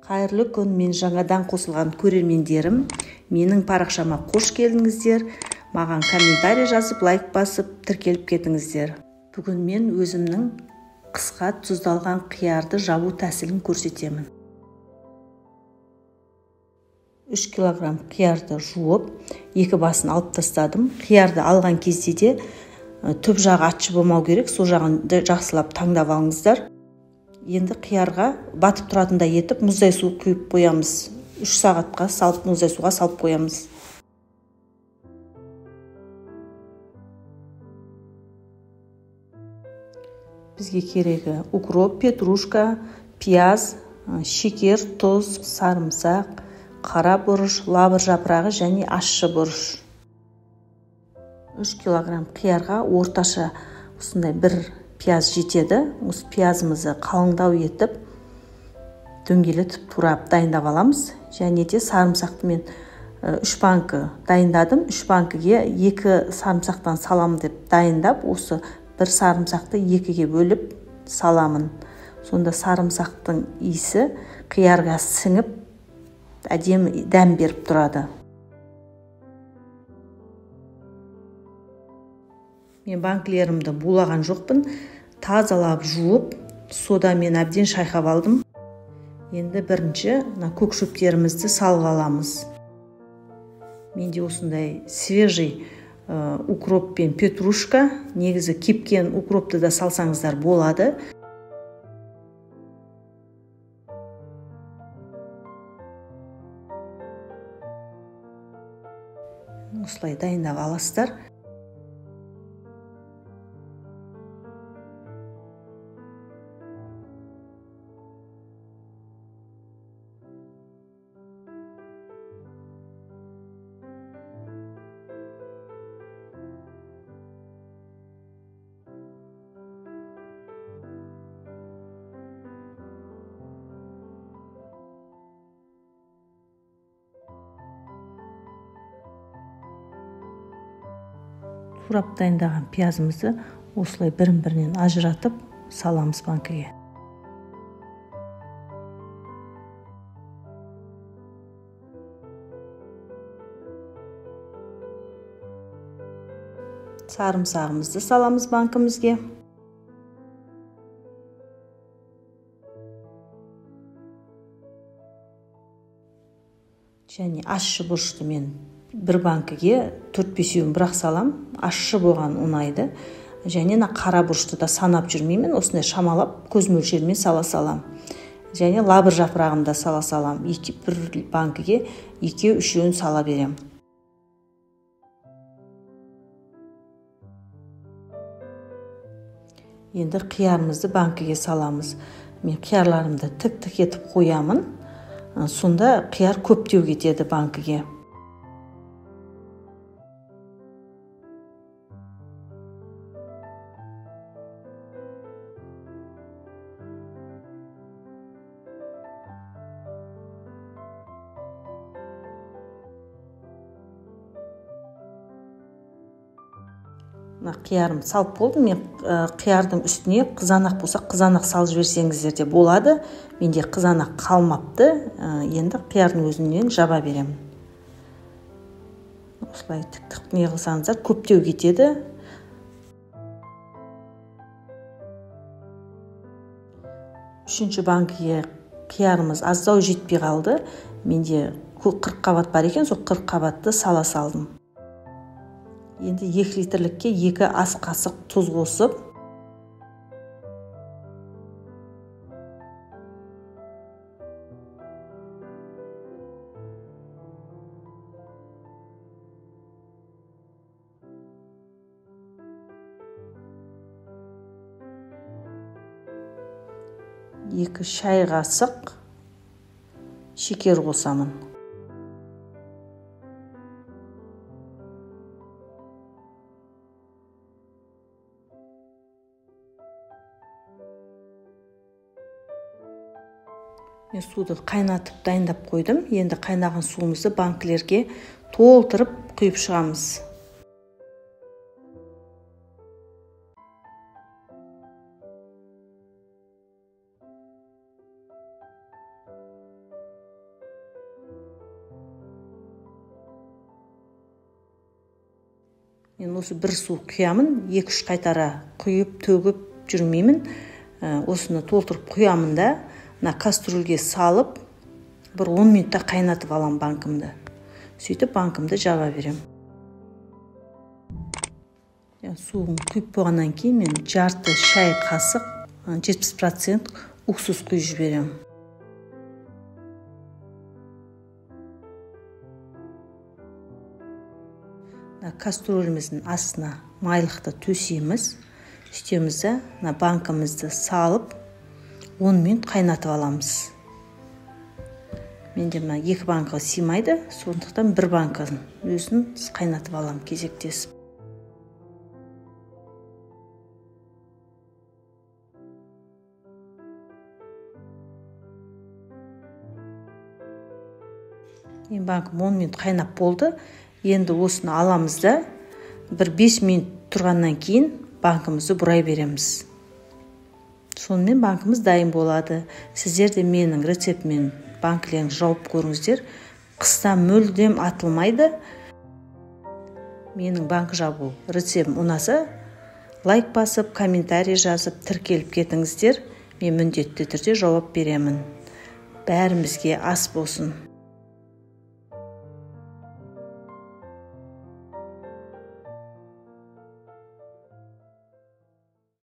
Қайырлы күн, мен жаңадан қосылған көрермендерім. Менің парақшама қош келдіңіздер. Маған комментарий жазып, лайк басып, тіркеліп кетіңіздер. Бүгін мен өзімнің қысқа тұздалған қиярды жабу тәсілін көрсетемін. 3 килограмм қиярды жуып, екі басын алып тастадым. Қиярды алған кезде де түп жағы ачы болмау керек, сол жағын жақсылап таңдап алыңыздар. Енді қиярға батып тұратындай етіп мұздай су құйып қоямыз. 3 сағатқа салып мұздай суға салып қоямыз. Бізге керегі укроп, петрушка, пияз, шекер, тұз, сарымсақ, қара бұрыш, лавр жапырағы және ащы бұрыш. 3 килограмм қиярға орташа осындай бір пияз жетеді. Осы пиязымызды қалыңдау етіп, дөңгелетіп турап дайындап аламыз. Және де сарымсақты мен 3 банкі дайындадым. 3 банкіге 2 сарымсақтан салам деп дайындап, осы бір сарымсақты 2-ге бөліп саламын. Сонда сарымсақтың иісі қиярға сіңіп, әдемі дәм беріп тұрады. Мен банкілерімді булаған жоқпын, тазалап жуып, содамен әбден шайқап алдым. Енді бірінші көк шөптерімізді салып аламыз. Менде осындай свежий укроп пен петрушка, негізі кепкен укропты да салсаңыздар болады. Осылай дайындап аласыздар. Турап дайындаған пиязымызды осылай бірін-бірінен ажыратып саламыз банкіге. Сарымсағымызды саламыз банкімізге. Және ащы бұрышты мен бір банкіге 4-5-еуін бірақ салам. Ащы болған ұнайды. Және қара бұрышты да санап жүрмеймін. Осындай шамалап, көз мөлшерімен сала салам. Және лавр жапырағын да сала салам. Бір банкіге 2-3-еуін сала берем. Енді қиярымызды банкіге саламыз. Мен қиярларымды тік-тік етіп қоямын. Сонда қияр көптеу кетеді банкіге. Қиярым салып болды. Мен қиярдың үстіне қызанақ болса, қызанақ салып жіберсеңіздер де болады. Менде қызанақ қалмапты. Енді қиярдың өзінен жаба берем. Осылай тік-тік не қылсаңыздар, көптеу кетеді. Үшінші банкіге қиярымыз аздау жетпей қалды. Менде 40 қабат бар екен, сол 40 қабатты сала салдым. Енді 2 литрлікке 2 ас қасық тұз қосып, екі шай қасық шекер қосамын. Мен суды қайнатып дайындап қойдым. Енді қайнаған суымызды банкілерге толтырып құйып шығамыз. Мен осы бір су құямын, 2-3 қайтара құйып, төгіп жүрмеймін. Осыны толтырып құямын да, кастрюльге салып, бір 10 минутта қайнатып алам банкымды. Сөйтіп банкымды жаба берем. Суын құйып болғаннан кейін мен жарты шай қасық 70% уксус құйып жіберем. Кастрюлеміздің астына майлықты төсейміз. Сөйтеміз да банкымызды салып 10 минут қайнатып аламыз. Менде 2 банка сыймайды, сондықтан 1 банканың өзін қайнатып алам кезектесіп. Банкым 10 минут қайнап болды. Енді осыны аламыз да, бір 5 минут тұрғаннан кейін банкымызды бұрай береміз. Сонымен банкымыз дайын болады. Сіздер де менің рецептімен банкілерін жауып көріңіздер. Қыста мүлдем атылмайды. Менің банк жабу рецептім ұнаса, лайк басып, комментарий жазып, тіркеліп кетіңіздер. Мен міндетті түрде жауап беремін. Бәрімізге ас болсын.